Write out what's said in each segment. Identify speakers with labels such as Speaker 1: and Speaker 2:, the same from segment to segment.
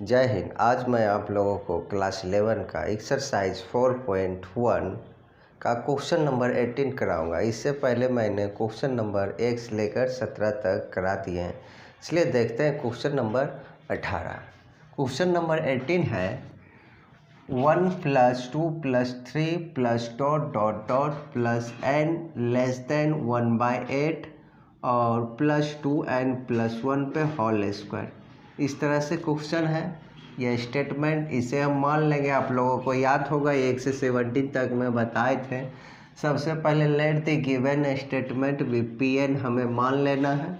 Speaker 1: जय हिंद। आज मैं आप लोगों को क्लास 11 का एक्सरसाइज 4.1 का क्वेश्चन नंबर 18 कराऊंगा। इससे पहले मैंने क्वेश्चन नंबर 1 से लेकर 17 तक करा दिए हैं, इसलिए देखते हैं क्वेश्चन नंबर 18। क्वेश्चन नंबर 18 है 1 + 2 + 3 + ... प्लस n < 1/8 और +2n + 1 पे होल स्क्वायर। इस तरह से क्वेश्चन है यह स्टेटमेंट। इसे हम मान लेंगे, आप लोगों को याद होगा 1 से 17 तक मैं बताए थे। सबसे पहले लेट द गिवन स्टेटमेंट भी Pn हमें मान लेना है।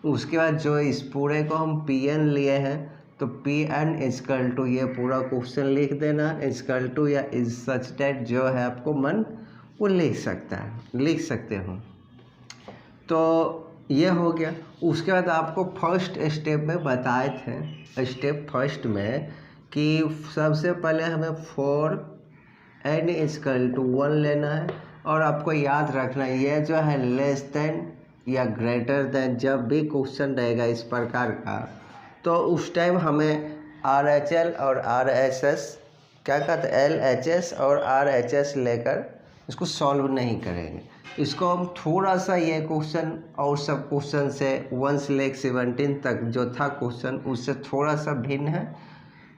Speaker 1: उसके बाद जो इस पूरे को हम Pn लिए हैं तो Pn इक्वल टू ये पूरा क्वेश्चन लिख देना इक्वल टू या इज सच दैट जो है आपको मन वो लिख सकते हो। तो ये हो गया। उसके बाद आपको फर्स्ट स्टेप में बताए थे, स्टेप फर्स्ट में कि सबसे पहले हमें 4n = 1 लेना है और आपको याद रखना है ये जो है लेस देन या ग्रेटर देन जब भी क्वेश्चन रहेगा इस प्रकार का तो उस टाइम हमें RHL और RHS क्या कहते हैं LHS और RHS लेकर इसको सॉल्व नहीं करेंगे। इसको हम थोड़ा सा ये क्वेश्चन और सब क्वेश्चन से 1 से लेकर 17 तक जो था क्वेश्चन उससे थोड़ा सा भिन्न है,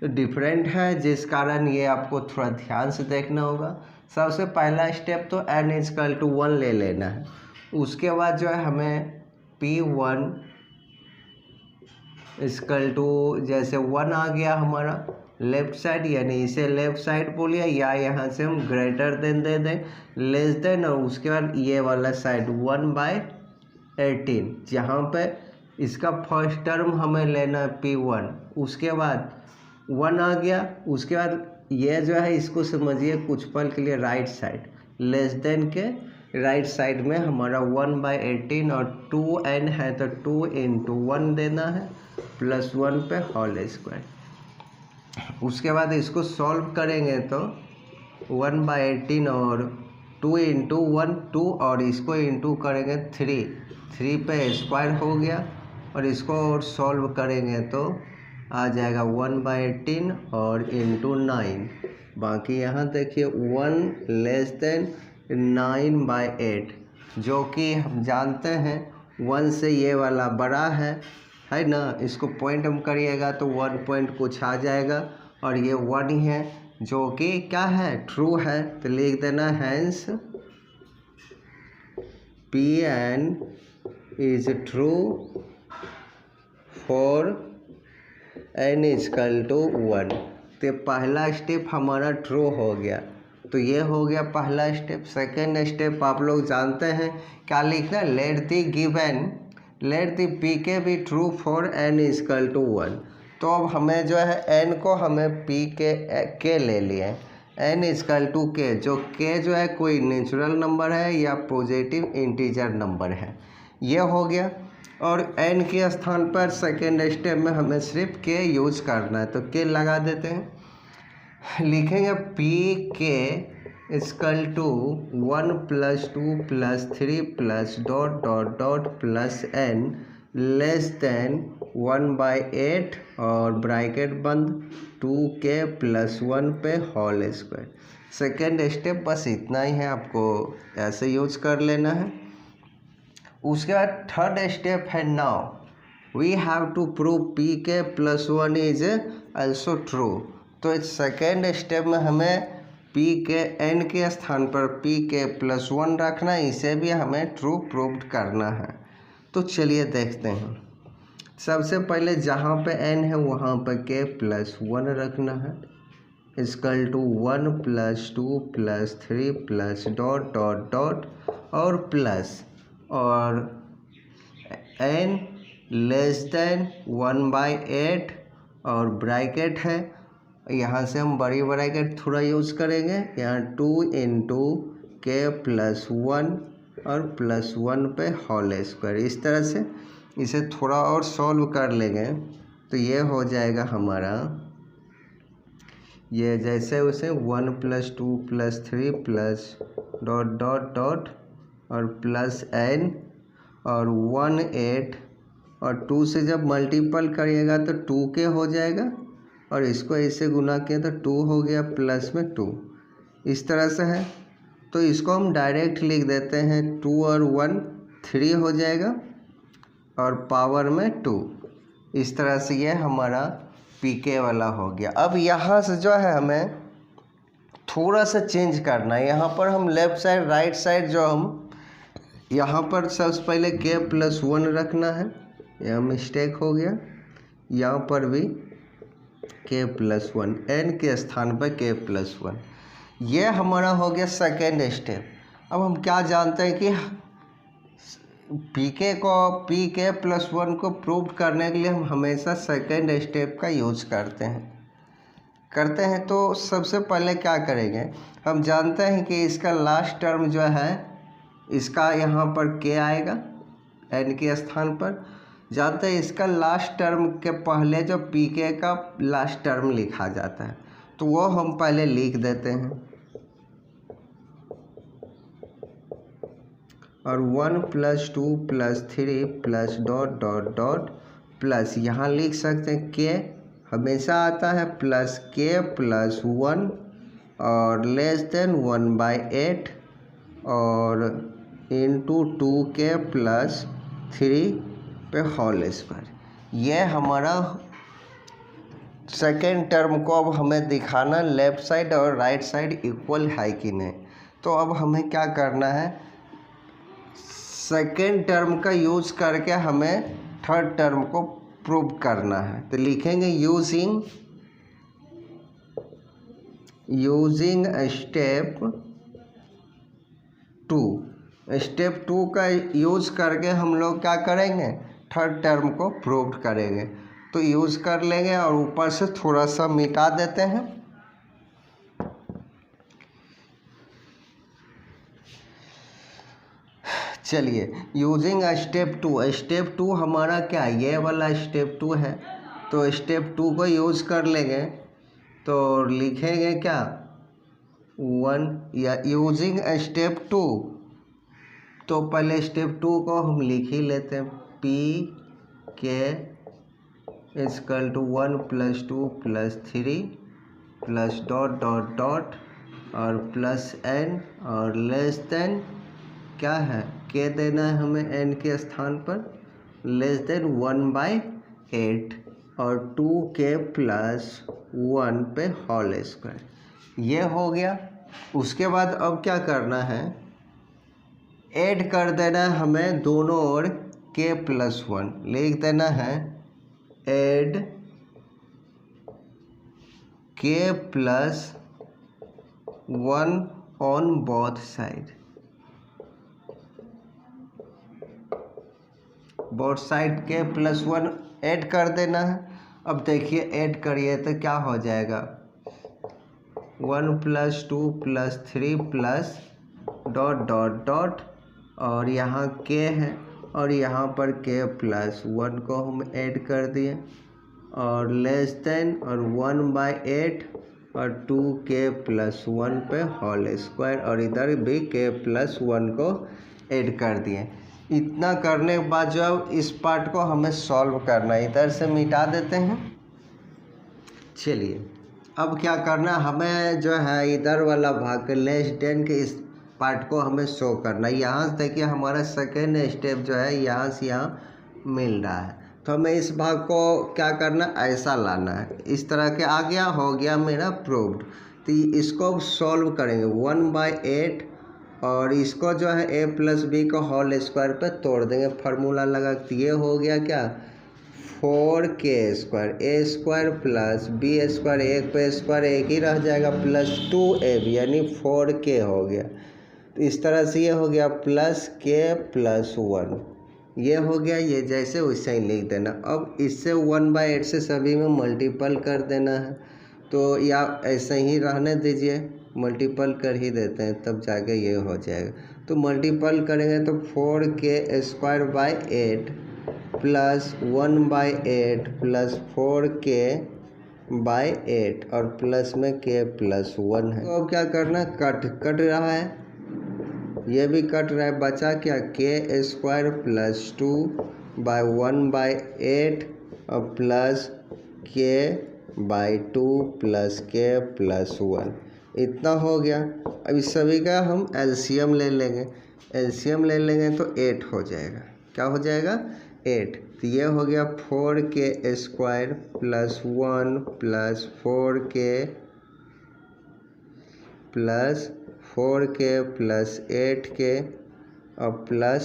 Speaker 1: डिफरेंट है, जिस कारण ये आपको थोड़ा ध्यान से देखना होगा। सबसे पहला स्टेप तो n = 1 ले लेना है। उसके बाद जो है हमें P1 = जैसे 1 आ गया हमारा लेफ्ट साइड, यानी इसे लेफ्ट साइड बोलिए या यहाँ से हम ग्रेटर देन दे दें लेस देन, और उसके बाद ये वाला साइड 1/18 जहाँ पे इसका फर्स्ट टर्म हमें लेना है P1। उसके बाद 1 आ गया। उसके बाद ये जो है इसको समझिए कुछ पल के लिए राइट साइड लेस देन के राइट साइड में हमारा 1/18 और 2n है तो 2 × 1 देना है +1 पे होल स्क्वायर। उसके बाद इसको सॉल्व करेंगे तो 1/18 और 2 × 1 2 और इसको इंटू करेंगे 3 पे स्क्वायर हो गया और इसको और सॉल्व करेंगे तो आ जाएगा 1/18 और इंटू 9। बाकी यहाँ देखिए 1 लेस देन 9/8 जो कि हम जानते हैं 1 से ये वाला बड़ा है ना। इसको पॉइंट हम करिएगा तो 1 पॉइंट कुछ आ जाएगा और ये 1 ही है जो कि क्या है ट्रू है, तो लिख देना hence Pn is true for n = 1। तो पहला स्टेप हमारा ट्रू हो गया, तो ये हो गया पहला स्टेप। सेकेंड स्टेप आप लोग जानते हैं क्या लिखना है, लेट द Pk भी ट्रू फॉर n = 1। तो अब हमें जो है n को हमें k ले लिए, n = k, जो k जो है कोई नेचुरल नंबर है या पॉजिटिव इंटीजर नंबर है, ये हो गया। और n के स्थान पर सेकेंड स्टेप में हमें सिर्फ k यूज करना है, तो k लगा देते हैं। लिखेंगे Pk = 1 + 2 + 3 + ... n लेस देन 1/8 और ब्रैकेट बंद 2k + 1 पे होल स्क्वायर। सेकेंड स्टेप बस इतना ही है, आपको ऐसे यूज कर लेना है। उसके बाद थर्ड स्टेप है now we have to prove Pk + 1 is also true. तो सेकेंड स्टेप में हमें n के स्थान पर Pk + 1 रखना, इसे भी हमें ट्रू प्रूव्ड करना है। तो चलिए देखते हैं। सबसे पहले जहाँ पे n है वहाँ पे k + 1 रखना है इक्वल टू 1 + 2 + 3 ... और प्लस और n लेस देन 1/8 और ब्रैकेट है, यहाँ से हम बड़ी ब्रैकेट थोड़ा यूज करेंगे, यहाँ 2 × k + 1 और +1 पे होल स्क्वायर। इस तरह से इसे थोड़ा और सॉल्व कर लेंगे तो ये हो जाएगा हमारा, ये जैसे उसे 1 + 2 + 3 ... और +n और 1/8 और 2 से जब मल्टीपल करिएगा तो 2k हो जाएगा और इसको ऐसे गुना किया तो 2 हो गया प्लस में 2, इस तरह से है। तो इसको हम डायरेक्ट लिख देते हैं, 2 और 1 3 हो जाएगा और पावर में 2। इस तरह से ये हमारा pk वाला हो गया। अब यहाँ से जो है हमें थोड़ा सा चेंज करना है। यहाँ पर हम लेफ़्ट साइड राइट साइड जो हम यहाँ पर सबसे पहले k प्लस 1 रखना है, यह मिस्टेक हो गया। यहाँ पर भी k प्लस 1, n के स्थान पर k प्लस 1, ये हमारा हो गया सेकेंड स्टेप। अब हम क्या जानते हैं कि pk प्लस 1 को प्रूव करने के लिए हम हमेशा सेकेंड स्टेप का यूज करते हैं। तो सबसे पहले क्या करेंगे, हम जानते हैं कि इसका लास्ट टर्म जो है इसका यहाँ पर k आएगा n के स्थान पर। जानते हैं इसका लास्ट टर्म के पहले जो pk का लास्ट टर्म लिखा जाता है, तो वो हम पहले लिख देते हैं। और 1 plus 2 plus 3 plus dot dot dot plus, यहाँ लिख सकते हैं k हमेशा आता है प्लस k प्लस 1 और लेस देन 1/8 और इंटू 2k प्लस 3 पे होल स्क्वायर। ये हमारा सेकेंड टर्म को अब हमें दिखाना लेफ़्ट साइड और राइट साइड इक्वल है कि नहीं। तो अब हमें क्या करना है, सेकेंड टर्म का यूज करके हमें थर्ड टर्म को प्रूव करना है। तो लिखेंगे यूजिंग स्टेप 2। स्टेप 2 का यूज करके हम लोग क्या करेंगे, थर्ड टर्म को प्रूव करेंगे। तो यूज़ कर लेंगे और ऊपर से थोड़ा सा मिटा देते हैं। चलिए, यूजिंग स्टेप 2, स्टेप 2 हमारा क्या, ये वाला स्टेप 2 है। तो स्टेप 2 को यूज़ कर लेंगे तो लिखेंगे क्या, 1 या यूजिंग स्टेप 2। तो पहले स्टेप 2 को हम लिख ही लेते हैं, pk equal to 1 plus 2 plus 3 plus dot dot dot और प्लस n और लेस देन क्या है, k देना है हमें n के स्थान पर, लेस देन 1/8 और 2k प्लस 1 पे होल स्क्वायर। ये हो गया। उसके बाद अब क्या करना है, ऐड कर देना है हमें दोनों ओर k प्लस 1, लिख देना है add k plus 1 on both side. Both side के प्लस 1 ऐड कर देना है। अब देखिए ऐड करिए तो क्या हो जाएगा, 1 plus 2 plus 3 plus dot dot dot और यहाँ k है और यहाँ पर k प्लस 1 को हम ऐड कर दिए और लेस देन और 1/8 और 2k प्लस 1 पे होल स्क्वायर और इधर भी k प्लस 1 को ऐड कर दिए। इतना करने के बाद जो इस पार्ट को हमें सॉल्व करना है, इधर से मिटा देते हैं। चलिए, अब क्या करना, हमें जो है इधर वाला भाग लेस देन के इस पार्ट को हमें शो करना है। यहाँ से देखिए हमारा सेकेंड स्टेप जो है यहाँ से यहाँ मिल रहा है, तो हमें इस भाग को क्या करना, ऐसा लाना है। इस तरह के आ गया, हो गया मेरा प्रूव्ड। तो इसको अब सॉल्व करेंगे 1/8 और इसको जो है a प्लस बी को होल स्क्वायर पे तोड़ देंगे, फार्मूला लगा। तो ये हो गया क्या, 4k square a square plus b square, एक पे स्क्वायर एक ही रह जाएगा, प्लस 2ab यानी 4k हो गया। तो इस तरह से ये हो गया प्लस k प्लस 1, ये हो गया। ये जैसे वैसे ही लिख देना। अब इससे 1/8 से सभी में मल्टीपल कर देना है, तो या ऐसे ही रहने दीजिए, मल्टीपल कर ही देते हैं तब जाके ये हो जाएगा। तो मल्टीपल करेंगे तो 4k square by 8 plus 1/8 plus 4k by 8 और प्लस में k प्लस 1 है। तो अब क्या करना, कट रहा है, ये भी कट रहा है, बचा क्या, k स्क्वायर प्लस 2 बाई 1/8 और प्लस k बाई 2 प्लस के प्लस 1 इतना हो गया। अब इस सभी का हम एलसीएम ले लेंगे। एलसीएम ले लेंगे तो 8 हो जाएगा। क्या हो जाएगा? 8। तो ये हो गया 4k square plus 1 plus 4k plus 4k plus 8k और प्लस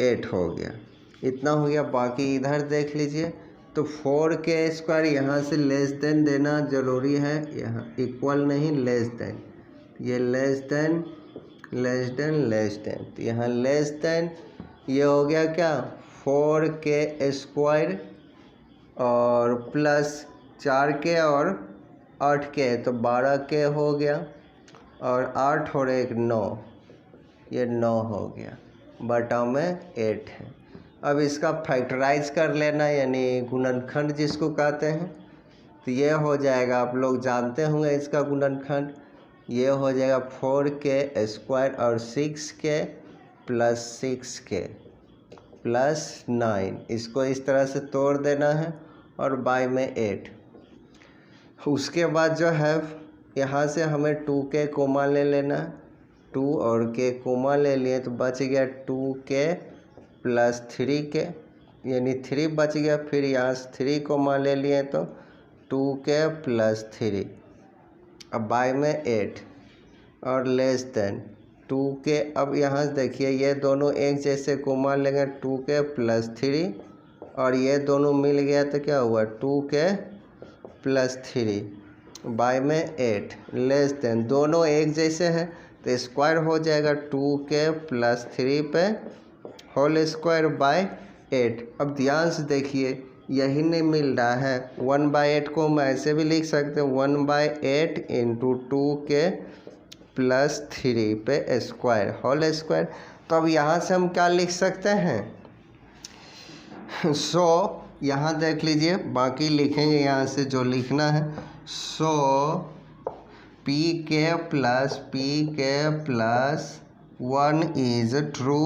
Speaker 1: 8 हो गया। इतना हो गया। बाकी इधर देख लीजिए तो 4k स्क्वायर यहाँ से लेस देन देना ज़रूरी है, यहाँ इक्वल नहीं लेस देन, ये less than less than less than, तो यहाँ लेस देन ये हो गया क्या 4k स्क्वायर और प्लस 4k और 8k तो 12k हो गया और 8 और 1 9, ये 9 हो गया, बटा में 8 है। अब इसका फैक्टराइज कर लेना यानी गुणनखंड जिसको कहते हैं, तो ये हो जाएगा, आप लोग जानते होंगे इसका गुणनखंड, ये हो जाएगा 4k स्क्वायर और 6k प्लस 6k प्लस 9, इसको इस तरह से तोड़ देना है और बाई में 8। उसके बाद जो है यहाँ से हमें 2k कोमा ले लेना है, 2 और k कोमा ले लिए तो बच गया 2k प्लस 3k यानी 3 बच गया। फिर यहाँ से 3 कोमा ले लिए तो 2k प्लस 3 अब बाई में 8 और लेस देन 2k। अब यहाँ से देखिए ये दोनों एक जैसे कोमा लेंगे 2k प्लस 3 और ये दोनों मिल गया तो क्या हुआ 2k प्लस 3 बाई में 8 लेस देन, दोनों एक जैसे हैं तो स्क्वायर हो जाएगा 2k प्लस 3 पे होल स्क्वायर बाय 8। अब ध्यान से देखिए यही नहीं मिल रहा है, 1/8 को हम ऐसे भी लिख सकते हैं 1/8 इंटू 2k प्लस 3 पे स्क्वायर होल स्क्वायर। तो अब यहाँ से हम क्या लिख सकते हैं यहाँ देख लीजिए बाकी लिखेंगे यहाँ से जो लिखना है। pk प्लस 1 इज ट्रू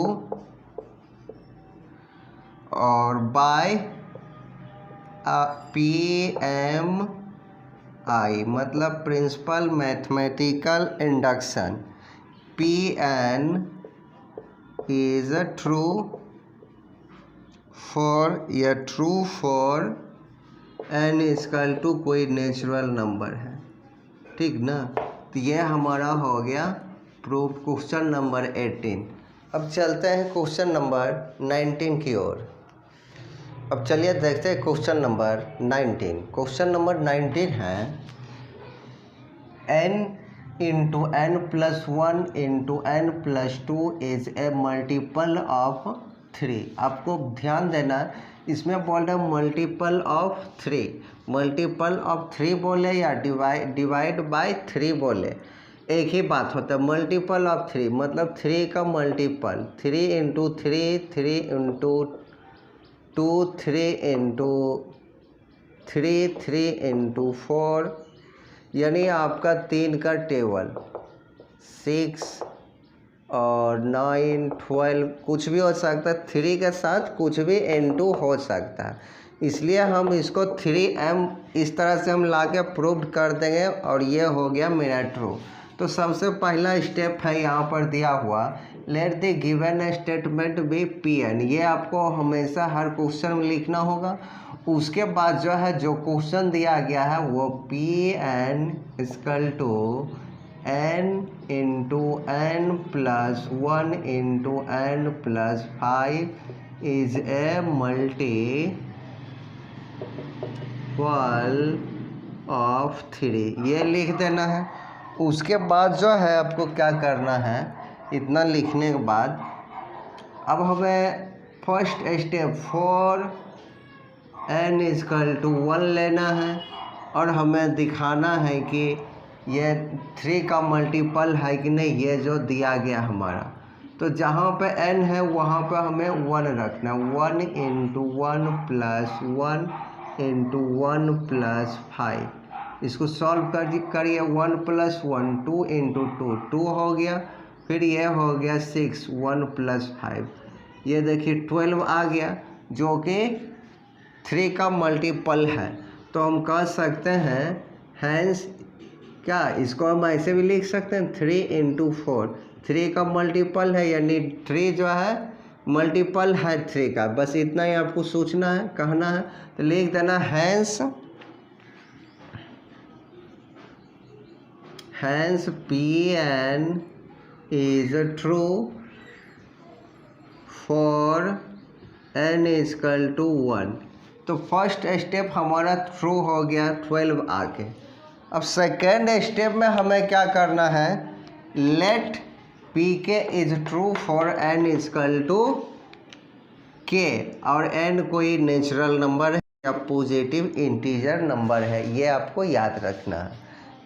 Speaker 1: और बाय PMI मतलब principal mathematical induction, PN is true for या true for n equal to कोई नेचुरल नंबर है, ठीक ना। तो ये हमारा हो गया प्रूफ क्वेश्चन नंबर 18। अब चलते हैं क्वेश्चन नंबर 19 की ओर। अब चलिए देखते हैं क्वेश्चन नंबर 19। क्वेश्चन नंबर 19 है n into n plus 1 into n plus 2 is a multiple of 3। आपको ध्यान देना इसमें बोल रहे मल्टीपल ऑफ 3, मल्टीपल ऑफ 3 बोले या डिवाइड बाय 3 बोले एक ही बात होता है। मल्टीपल ऑफ 3 मतलब 3 का multiple, 3 into 3, 3 into 2, 3 into 3, 3 into 4 यानी आपका 3 का टेबल 6 और 9, 12 कुछ भी हो सकता है, 3 के साथ कुछ भी इंटू हो सकता है, इसलिए हम इसको 3m इस तरह से हम लाके प्रूव कर देंगे और ये हो गया मेरा ट्रू। तो सबसे पहला स्टेप है यहाँ पर दिया हुआ let the given statement be Pn, ये आपको हमेशा हर क्वेश्चन में लिखना होगा। उसके बाद जो है जो क्वेश्चन दिया गया है वो Pn equal to n into n plus 1 into n plus 5 is a multiple of 3, ये लिख देना है। उसके बाद जो है आपको क्या करना है, इतना लिखने के बाद अब हमें first step for n equal to 1 लेना है और हमें दिखाना है कि ये 3 का मल्टीपल है कि नहीं, ये जो दिया गया हमारा। तो जहाँ पे n है वहाँ पे हमें 1 रखना, 1 इंटू 1 प्लस 1 इंटू 1 प्लस 5, इसको सॉल्व करिए 1 प्लस 1 2 इंटू 2 2 हो गया, फिर ये हो गया 6 1 प्लस 5, ये देखिए 12 आ गया जो कि 3 का मल्टीपल है। तो हम कह सकते हैं हैंस क्या, इसको हम ऐसे भी लिख सकते हैं 3 × 4, 3 का मल्टीपल है, यानी 3 जो है मल्टीपल है 3 का। बस इतना ही आपको सोचना है, कहना है। तो लिख देना hence Pn is true for n = 1। तो फर्स्ट स्टेप हमारा ट्रू हो गया 12 आके। अब सेकेंड स्टेप में हमें क्या करना है, let Pk is true for n = k, और n कोई नेचुरल नंबर है या पॉजिटिव इंटीजर नंबर है, ये आपको याद रखना है,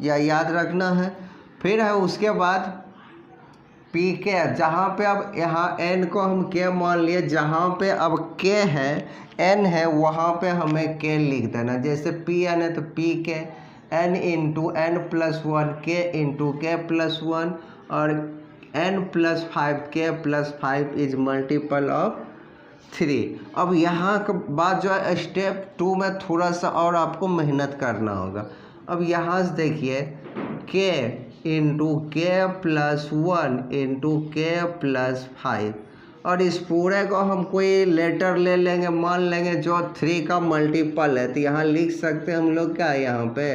Speaker 1: या याद रखना है। फिर है उसके बाद Pk, जहाँ पे अब यहाँ n को हम k मान लिए, जहाँ पे अब k है n है वहाँ पे हमें k लिख देना। जैसे Pn है तो Pk n × n + 1 k × k + 1, और n + 5 k + 5 is multiple of 3। अब यहाँ के बाद जो है स्टेप 2 में थोड़ा सा और आपको मेहनत करना होगा। अब यहाँ से देखिए k × k + 1 × k + 5, और इस पूरे को हम कोई लेटर ले लेंगे, मान लेंगे जो 3 का मल्टीपल है। तो यहाँ लिख सकते हैं हम लोग क्या, यहाँ पे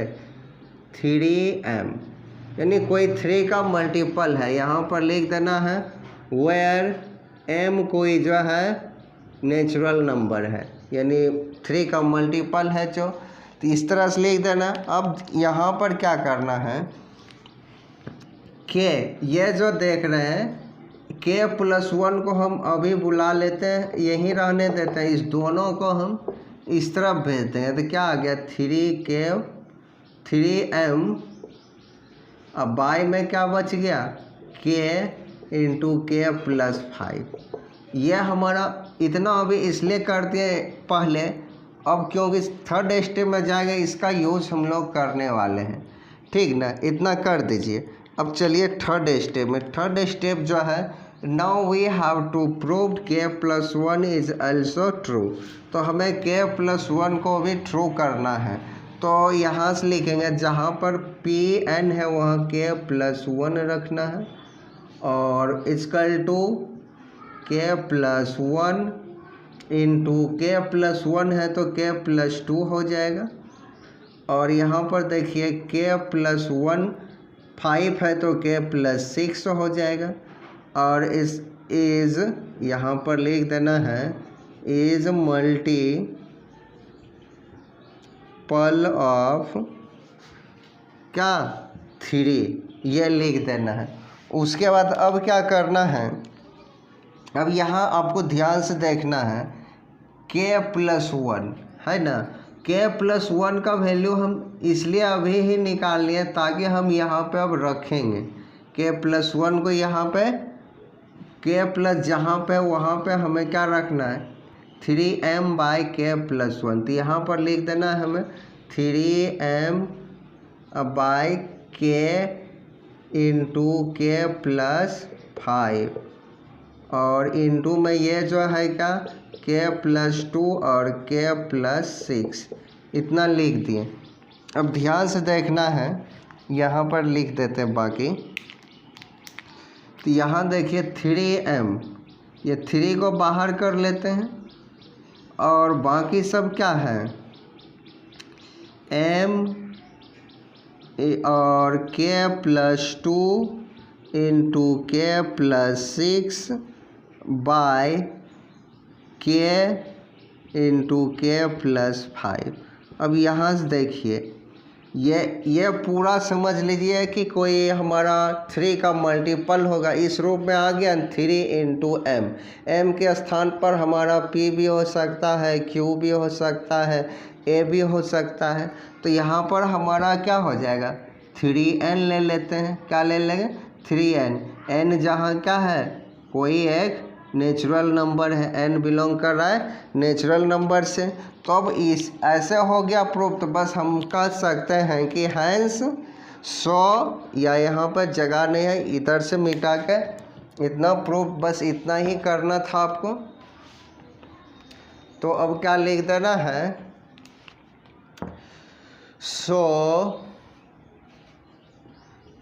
Speaker 1: 3m, यानी कोई 3 का मल्टीपल है, यहाँ पर लिख देना है वेयर m कोई जो है नेचुरल नंबर है, यानी 3 का मल्टीपल है जो। तो इस तरह से लिख देना। अब यहाँ पर क्या करना है, k, ये जो देख रहे हैं k + 1 को हम अभी बुला लेते हैं, यहीं रहने देते हैं, इस दोनों को हम इस तरफ भेज देंगे। तो क्या आ गया 3m, अब बाई में क्या बच गया k × k + 5। यह हमारा इतना अभी इसलिए करते हैं पहले, अब क्योंकि थर्ड स्टेप में जाएगा इसका यूज हम लोग करने वाले हैं, ठीक ना, इतना कर दीजिए। अब चलिए थर्ड स्टेप में। थर्ड स्टेप जो है, now we have to prove k + 1 is also true. तो हमें k + 1 को भी ट्रू करना है। तो यहाँ से लिखेंगे जहाँ पर Pn है वहाँ k + 1 रखना है, और इक्वल टू k + 1 × k + 1 है तो k + 2 हो जाएगा। और यहाँ पर देखिए k + 1 5 है तो k + 6 हो जाएगा। और इस इज यहाँ पर लिख देना है इज मल्टीपल ऑफ क्या 3, ये लिख देना है। उसके बाद अब क्या करना है, अब यहाँ आपको ध्यान से देखना है k + 1 है ना, k + 1 का वैल्यू हम इसलिए अभी ही निकाल लिए ताकि हम यहाँ पे अब रखेंगे k + 1 को, यहाँ पे k प्लस जहाँ पे वहाँ पे हमें क्या रखना है 3m/k + 1। तो यहाँ पर लिख देना है हमें 3m/k × k + 5, और इंटू में ये जो है क्या k + 2 और k + 6, इतना लिख दिए। अब ध्यान से देखना है, यहाँ पर लिख देते हैं बाकी। तो यहाँ देखिए 3m, ये 3 को बाहर कर लेते हैं, और बाकी सब क्या है m और k + 2 × k + 6 bye k × k + 5। अब यहाँ से देखिए ये पूरा समझ लीजिए कि कोई हमारा 3 का मल्टीपल होगा, इस रूप में आ गया 3 × m। m के स्थान पर हमारा p भी हो सकता है, q भी हो सकता है, a भी हो सकता है। तो यहाँ पर हमारा क्या हो जाएगा 3n ले लेते हैं, क्या ले लेंगे 3n। n जहाँ क्या है कोई एक नेचुरल नंबर है, n बिलोंग कर रहा है नेचुरल नंबर से। तो अब इस ऐसे हो गया प्रूफ। तो बस हम कह सकते हैं कि हैंस 100, या यहाँ पर जगह नहीं है, इधर से मिटा के इतना प्रूफ, बस इतना ही करना था आपको। तो अब क्या लिख देना है so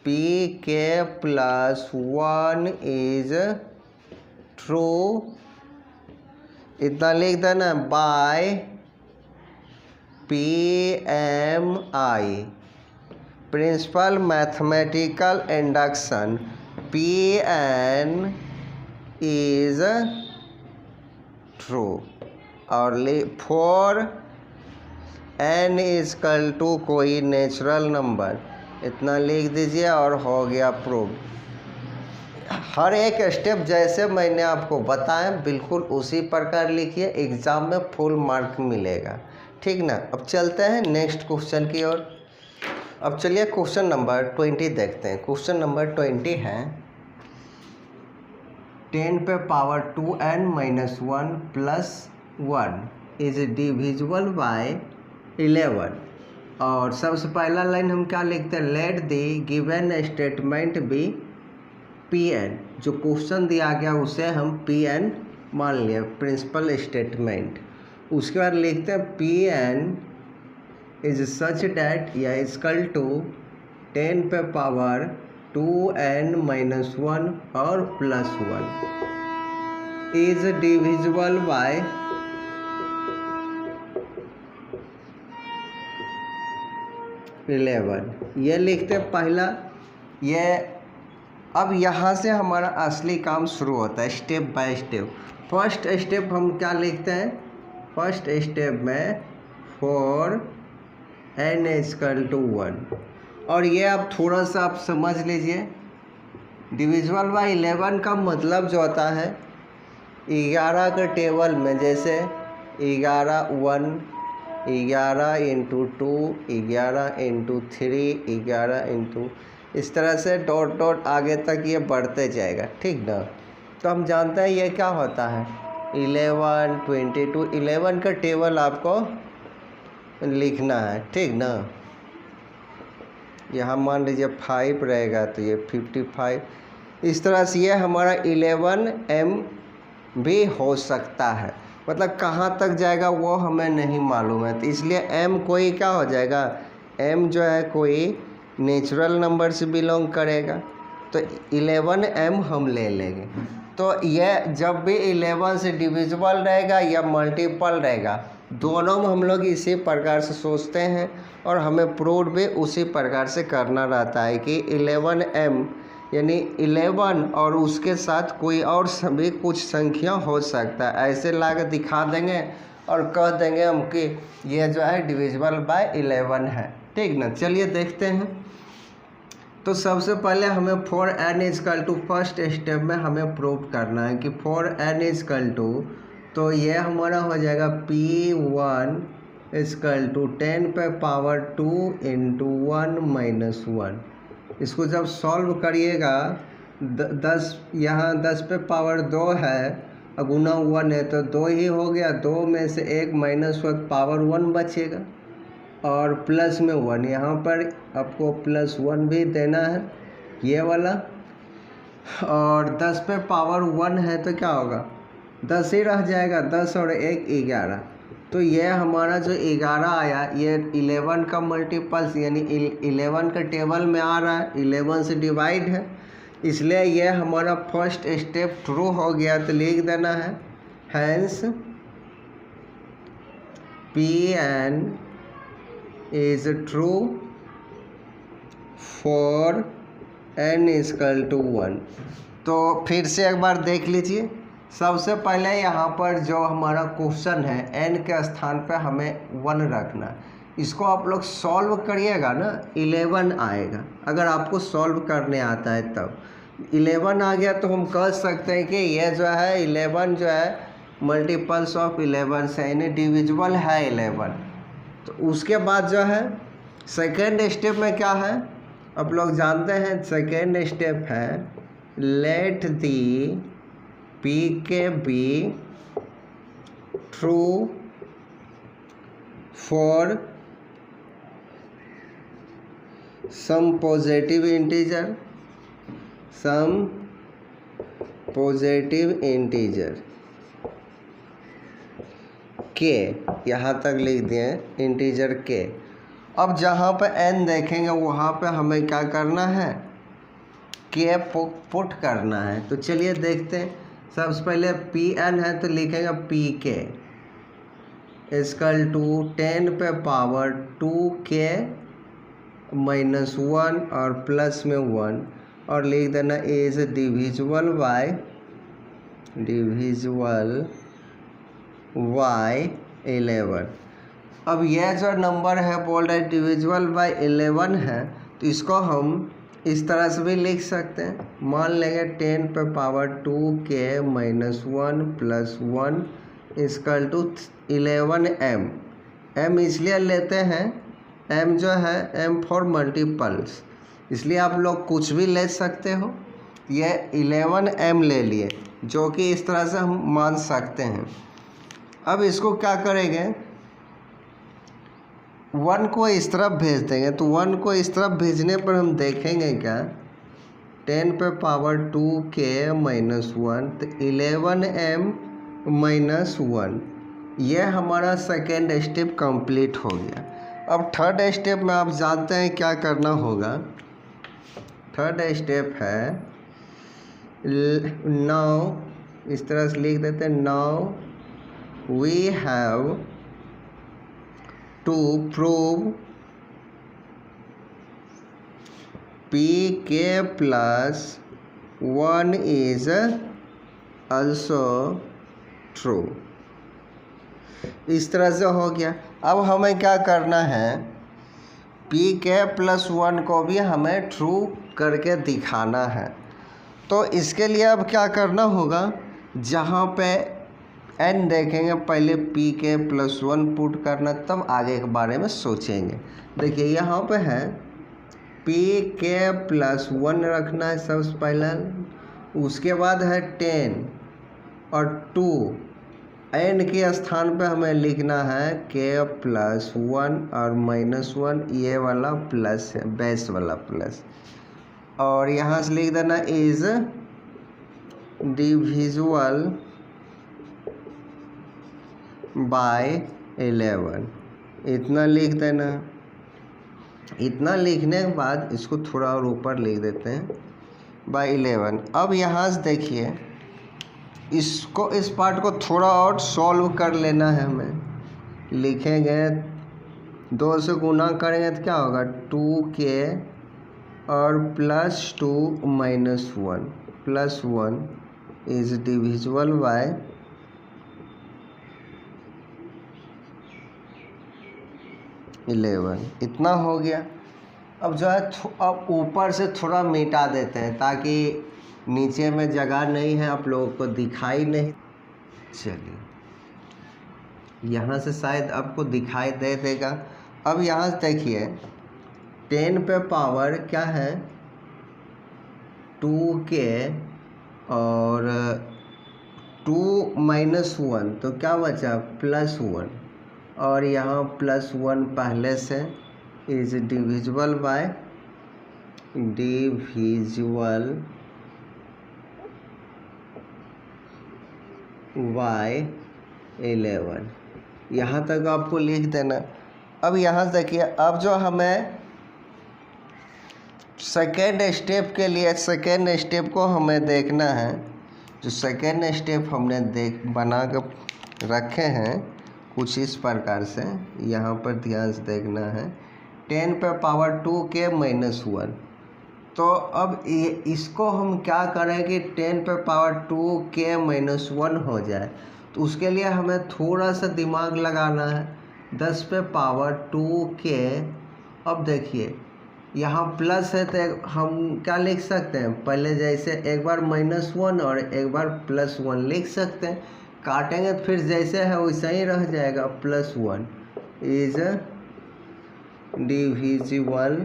Speaker 1: pk plus 1 is true, इतना लिख देना, by PMI, principal mathematical induction, Pn is true. और for n is equal to कोई नेचुरल नंबर, इतना लिख दीजिए और हो गया प्रूव। हर एक स्टेप जैसे मैंने आपको बताया बिल्कुल उसी प्रकार लिखिए, एग्ज़ाम में फुल मार्क मिलेगा, ठीक ना। अब चलते हैं नेक्स्ट क्वेश्चन की ओर। अब चलिए क्वेश्चन नंबर 20 देखते हैं। क्वेश्चन नंबर 20 है 10 पे power 2n - 1 + 1 is divisible by 11। और सबसे पहला लाइन हम क्या लिखते हैं, let the given statement be Pn, जो क्वेश्चन दिया गया उसे हम Pn मान लिया, प्रिंसिपल स्टेटमेंट। उसके बाद लिखते हैं Pn इज सच डैट या इक्वल टू 10 पे पावर 2n - 1 और +1 इज डिविजिबल बाय 11। ये लिखते हैं पहला। ये अब यहाँ से हमारा असली काम शुरू होता है step by step. First step हम क्या लिखते हैं, फर्स्ट स्टेप में फॉर n = 1। और ये अब थोड़ा सा आप समझ लीजिए, डिविजिबल बाय 11 का मतलब जो होता है 11 के टेबल में, जैसे 11 1, 11 × 2, 11 × 3, 11 इस तरह से डॉट डॉट आगे तक ये बढ़ते जाएगा, ठीक ना। तो हम जानते हैं ये क्या होता है 11 22, 11 का टेबल आपको लिखना है, ठीक ना। यहाँ मान लीजिए 5 रहेगा तो ये 55, इस तरह से ये हमारा 11m भी हो सकता है। मतलब कहाँ तक जाएगा वो हमें नहीं मालूम है, तो इसलिए m कोई क्या हो जाएगा, m जो है कोई नेचुरल नंबर से बिलोंग करेगा, तो 11m हम ले लेंगे। तो ये जब भी 11 से डिविजिबल रहेगा या मल्टीपल रहेगा, दोनों में हम लोग इसी प्रकार से सोचते हैं और हमें प्रूव भी उसी प्रकार से करना रहता है कि 11m यानी 11 और उसके साथ कोई और भी कुछ संख्या हो सकता है, ऐसे ला के दिखा देंगे और कह देंगे हम कि ये जो है डिविजिबल बाय 11 है, ठीक ना। चलिए देखते हैं। तो सबसे पहले हमें फॉर n = फर्स्ट स्टेप में हमें प्रूव करना है कि फॉर n = तो ये हमारा हो जाएगा P1 = 10 पे पावर 2 × 1 - 1। इसको जब सॉल्व करिएगा 10, यहाँ 10 पे पावर 2 है, गुना 1 है तो 2 ही हो गया, 2 में से 1 - 1 पावर 1 बचेगा और प्लस में 1, यहाँ पर आपको +1 भी देना है ये वाला। और 10 पे पावर 1 है तो क्या होगा, 10 ही रह जाएगा, 10 और 1 11। तो ये हमारा जो 11 आया ये 11 का मल्टीपल्स यानी 11 का टेबल में आ रहा है, 11 से डिवाइड है, इसलिए ये हमारा फर्स्ट स्टेप ट्रू हो गया। तो लिख देना है hence Pn is true for n = 1। तो फिर से एक बार देख लीजिए। सबसे पहले यहाँ पर जो हमारा क्वेश्चन है n के स्थान पे हमें 1 रखना, इसको आप लोग सॉल्व करिएगा ना 11 आएगा, अगर आपको सॉल्व करने आता है तब 11 आ गया तो हम कह सकते हैं कि ये जो है 11 जो है मल्टीपल्स ऑफ 11 से यानी डिविजिबल है 11। तो उसके बाद जो है सेकेंड स्टेप में क्या है आप लोग जानते हैं, सेकेंड स्टेप है let the PK be true for some positive integer, some positive integer के, यहाँ तक लिख दिए इंटीजर के। अब जहाँ पे n देखेंगे वहाँ पे हमें क्या करना है, k पुट करना है। तो चलिए देखते हैं। सबसे पहले Pn है तो लिखेंगे Pk इक्वल टू 10 पे पावर 2k -1 और प्लस में 1 और लिख देना इज डिविजिबल बाय 11। अब यह जो नंबर है बोल रहे डिविजिबल बाय 11 है, तो इसको हम इस तरह से भी लिख सकते हैं। मान लेंगे 10 पे power 2k -1 plus 1 equal to 11m। m इसलिए लेते हैं, m जो है m फॉर मल्टीपल्स, इसलिए आप लोग कुछ भी ले सकते हो। ये 11m ले लिए, जो कि इस तरह से हम मान सकते हैं। अब इसको क्या करेंगे, 1 को इस तरफ भेज देंगे। तो 1 को इस तरफ भेजने पर हम देखेंगे क्या, 10 पे पावर 2k -1 तो 11m -1, यह हमारा सेकेंड स्टेप कंप्लीट हो गया। अब थर्ड स्टेप में आप जानते हैं क्या करना होगा। थर्ड स्टेप है नाउ, इस तरह से लिख देते हैं, now we have to prove pk plus 1 is also true। इस तरह से हो गया। अब हमें क्या करना है, pk plus 1 को भी हमें ट्रू करके दिखाना है। तो इसके लिए अब क्या करना होगा, जहाँ पे n देखेंगे पहले pk plus 1 पुट करना, तब आगे के बारे में सोचेंगे। देखिए यहाँ पे है pk plus 1 रखना है सबसे पहला, उसके बाद है 10 और 2, n के स्थान पे हमें लिखना है k plus 1 और -1, ये वाला प्लस है, बेस वाला प्लस, और यहाँ से लिख देना इज डिविजिबल बाय 11, इतना लिख देना। इतना लिखने के बाद इसको थोड़ा और ऊपर लिख देते हैं बाय 11। अब यहाँ से देखिए, इसको, इस पार्ट को थोड़ा और सॉल्व कर लेना है हमें। लिखेंगे 2 से गुना करेंगे तो क्या होगा, 2k और plus 2 -1 plus 1 is divisible by 11, इतना हो गया। अब जो है अब ऊपर से थोड़ा मिटा देते हैं ताकि नीचे में जगह नहीं है, आप लोगों को दिखाई नहीं। चलिए यहाँ से शायद आपको दिखाई दे देगा। अब यहाँ से देखिए 10 पे पावर क्या है 2k और 2 -1, तो क्या बचा +1, और यहाँ +1 पहले से इज डिविजिबल बाय 11। यहाँ तक आपको लिख देना। अब यहाँ से देखिए, अब जो हमें सेकेंड स्टेप के लिए, सेकेंड स्टेप को हमें देखना है। जो सेकेंड स्टेप हमने बना कर रखे हैं कुछ इस प्रकार से, यहाँ पर ध्यान से देखना है। 10 पे पावर 2k -1, तो अब इसको हम क्या करें कि 10 पे पावर 2k -1 हो जाए, तो उसके लिए हमें थोड़ा सा दिमाग लगाना है। 10 पे पावर 2k, अब देखिए यहाँ प्लस है तो हम क्या लिख सकते हैं, पहले जैसे एक बार -1 और एक बार +1 लिख सकते हैं। काटेंगे तो फिर जैसे है वैसा ही रह जाएगा। +1 इज डिविजिबल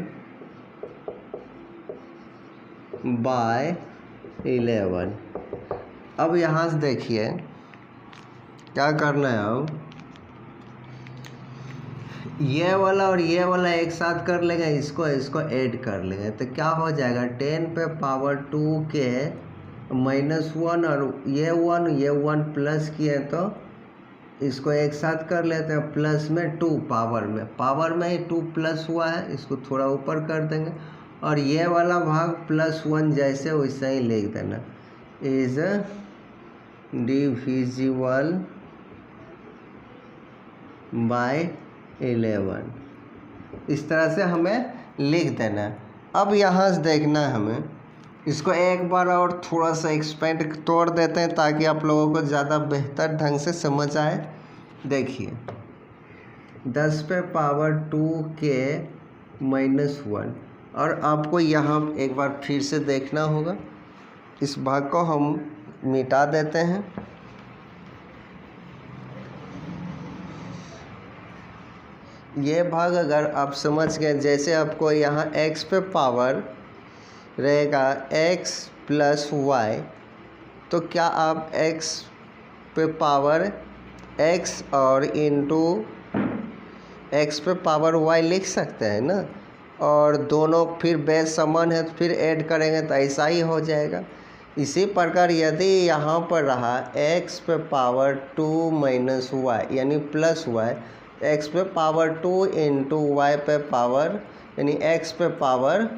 Speaker 1: बाय 11। अब यहाँ से देखिए क्या करना है, अब ये वाला और ये वाला एक साथ कर लेंगे, इसको ऐड कर लेंगे, तो क्या हो जाएगा 10 पे पावर 2k -1 और ये 1 प्लस किए तो इसको एक साथ कर लेते हैं, प्लस में 2 पावर में ही 2 प्लस हुआ है, इसको थोड़ा ऊपर कर देंगे और ये वाला भाग +1 जैसे वैसे ही लिख देना, इज डिविजिबल बाय 11। इस तरह से हमें लिख देना है। अब यहाँ से देखना है हमें, इसको एक बार और थोड़ा सा एक्सपेंड तोड़ देते हैं ताकि आप लोगों को ज़्यादा बेहतर ढंग से समझ आए। देखिए 10 पे पावर 2 के -1, और आपको यहाँ एक बार फिर से देखना होगा। इस भाग को हम मिटा देते हैं। ये भाग अगर आप समझ गए, जैसे आपको यहाँ x पे पावर रहेगा x + y, तो क्या आप x पे पावर x और इंटू x पे पावर y लिख सकते हैं ना, और दोनों फिर बेस समान है तो फिर ऐड करेंगे तो ऐसा ही हो जाएगा। इसी प्रकार यदि यहाँ पर रहा x पे पावर 2 - y यानी +y, x पे पावर 2 इंटू y पे पावर यानी x पे पावर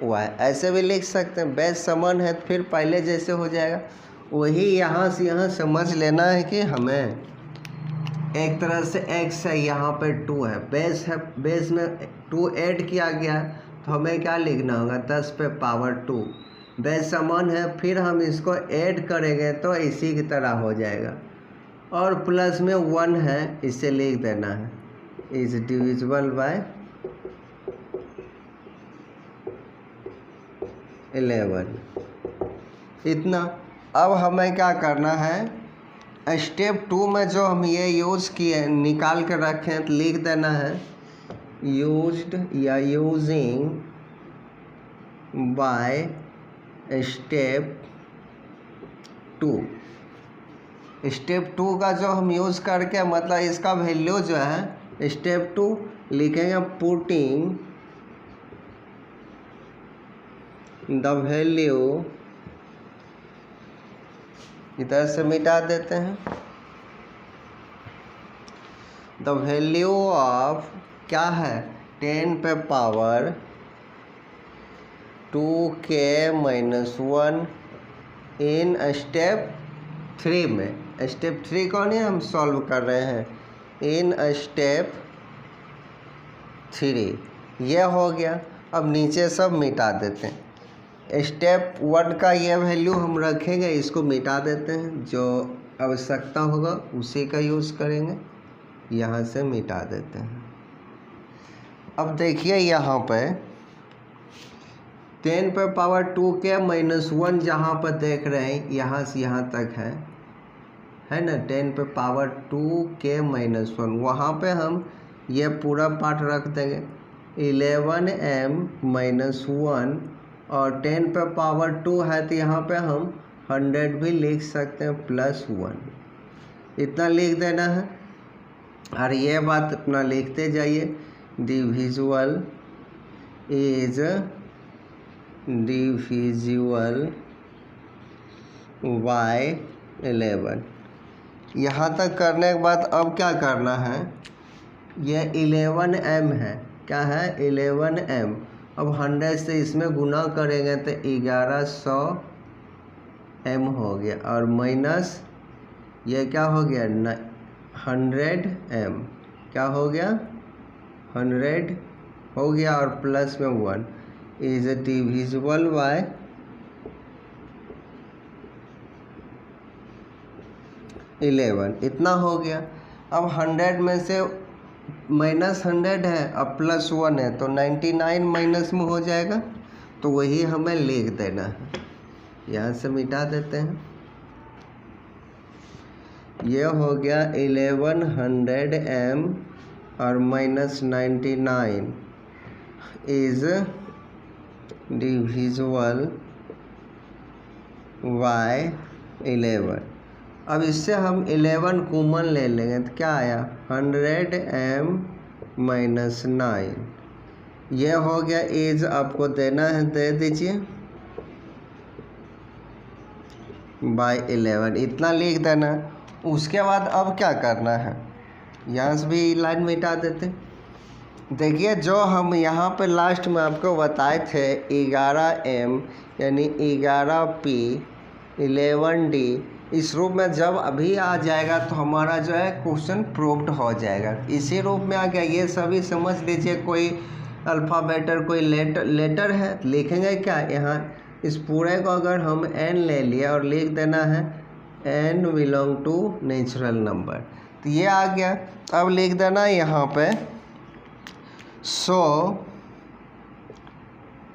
Speaker 1: y, ऐसे भी लिख सकते हैं। बेस समान है तो फिर पहले जैसे हो जाएगा। वही यहाँ से यहाँ समझ लेना है कि हमें एक तरह से x है, यहाँ पे 2 है, बेस है, बेस में 2 ऐड किया गया तो हमें क्या लिखना होगा, 10 पे पावर 2। बेस समान है, फिर हम इसको ऐड करेंगे तो इसी की तरह हो जाएगा, और प्लस में 1 है, इसे लिख देना है, इज डिविजिबल बाय 11। इतना। अब हमें क्या करना है, स्टेप 2 में जो हम ये यूज़ किए निकाल कर रखे हैं तो लिख देना है यूज्ड या यूजिंग बाय स्टेप 2। स्टेप 2 का जो हम यूज़ करके मतलब इसका वैल्यू जो है स्टेप 2 लिखेंगे, पुटिंग द वैल्यू, इधर से मिटा देते हैं, द वैल्यू ऑफ क्या है 10 पे पावर 2k - 1 इन स्टेप 3 में। स्टेप 3 कौन है, हम सॉल्व कर रहे हैं, इन स्टेप 3। ये हो गया। अब नीचे सब मिटा देते हैं। स्टेप 1 का ये वैल्यू हम रखेंगे, इसको मिटा देते हैं, जो आवश्यकता होगा उसी का यूज़ करेंगे, यहाँ से मिटा देते हैं। अब देखिए यहाँ पे 10 पे पावर 2k - 1 जहाँ पर देख रहे हैं, यहाँ से यहाँ तक है ना, 10 पे पावर 2k - 1, वहाँ पे हम ये पूरा पार्ट रख देंगे 11m - 1, और 10 पे पावर 2 है तो यहाँ पे हम 100 भी लिख सकते हैं +1, इतना लिख देना है। और ये बात अपना लिखते जाइए, डिविजिबल इज डिविजिबल बाय 11। यहाँ तक करने के बाद अब क्या करना है, ये 11m है, क्या है 11m। अब 100 से इसमें गुना करेंगे तो 1100m हो गया, और माइनस ये क्या हो गया 100m, क्या हो गया 100 हो गया, और प्लस में 1 इज डिविजिबल बाय 11, इतना हो गया। अब 100 में से -100 है, अब +1 है तो 99 माइनस में हो जाएगा, तो वही हमें लिख देना है, यहाँ से मिटा देते हैं। ये हो गया 1100m और -99 इज डिविजिबल बाय 11। अब इससे हम 11 कॉमन ले लेंगे तो क्या आया 100m - 9, ये हो गया। इज आपको देना है, दे दीजिए बाय 11, इतना लिख देना। उसके बाद अब क्या करना है, यहाँ से भी लाइन मिटा देते। देखिए जो हम यहाँ पे लास्ट में आपको बताए थे 11M यानी 11P 11D, इस रूप में जब अभी आ जाएगा तो हमारा जो है क्वेश्चन प्रूव्ड हो जाएगा। इसी रूप में आ गया। ये सभी समझ लीजिए कोई अल्फ़ाबेटर कोई लेटर है, लिखेंगे क्या यहाँ, इस पूरे को अगर हम n ले लिया और लिख देना है n belong to natural number, तो ये आ गया। अब लिख देना यहाँ पे सो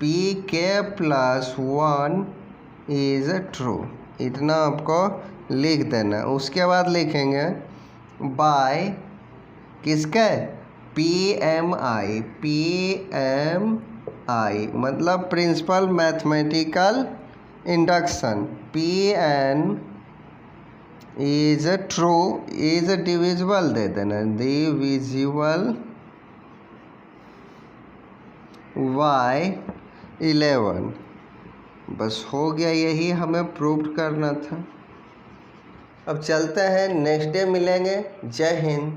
Speaker 1: pk + 1 इज़ ट्रू, इतना आपको लिख देना। उसके बाद लिखेंगे बाय किसके, PMI मतलब principal mathematical induction, Pn is true, is divisible दे देना, डिविजिबल बाय 11। बस हो गया, यही हमें प्रूव करना था। अब चलते हैं, नेक्स्ट डे मिलेंगे। जय हिंद।